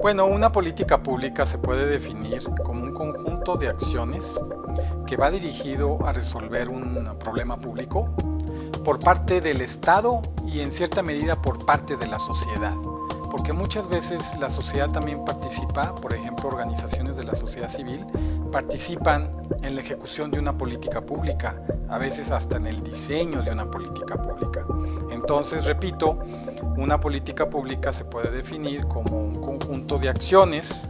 Bueno, una política pública se puede definir como un conjunto de acciones que va dirigido a resolver un problema público por parte del Estado y en cierta medida por parte de la sociedad. Porque muchas veces la sociedad también participa, por ejemplo, organizaciones de la sociedad civil participan en la ejecución de una política pública, a veces hasta en el diseño de una política pública. Entonces, repito, una política pública se puede definir como un conjunto de acciones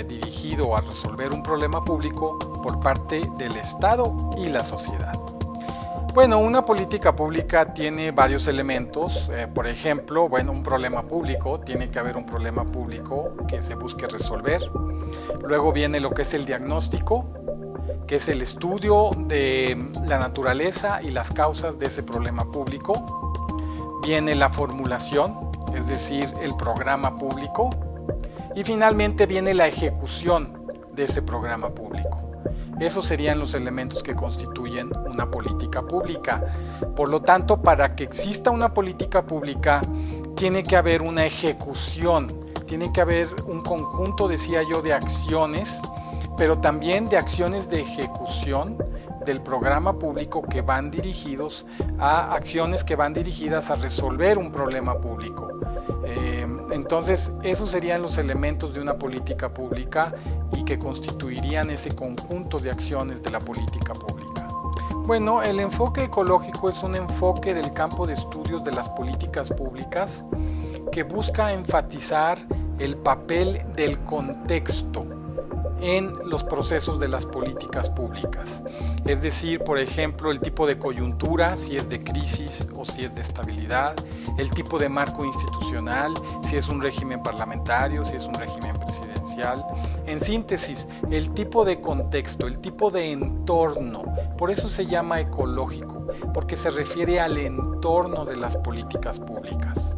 dirigido a resolver un problema público por parte del Estado y la sociedad. Bueno, una política pública tiene varios elementos, por ejemplo, un problema público, tiene que haber un problema público que se busque resolver. Luego viene lo que es el diagnóstico, que es el estudio de la naturaleza y las causas de ese problema público. Viene la formulación, es decir, el programa público. Y finalmente viene la ejecución de ese programa público. Esos serían los elementos que constituyen una política pública. Por lo tanto, para que exista una política pública, tiene que haber una ejecución, tiene que haber un conjunto, decía yo, de acciones, pero también de acciones de ejecución del programa público que van dirigidos a acciones que van dirigidas a resolver un problema público. Entonces, esos serían los elementos de una política pública y que constituirían ese conjunto de acciones de la política pública. Bueno, el enfoque ecológico es un enfoque del campo de estudios de las políticas públicas que busca enfatizar el papel del contexto en los procesos de las políticas públicas. Es decir, por ejemplo, el tipo de coyuntura, si es de crisis o si es de estabilidad, el tipo de marco institucional, si es un régimen parlamentario, si es un régimen presidencial. En síntesis, el tipo de contexto, el tipo de entorno, por eso se llama ecológico, porque se refiere al entorno de las políticas públicas.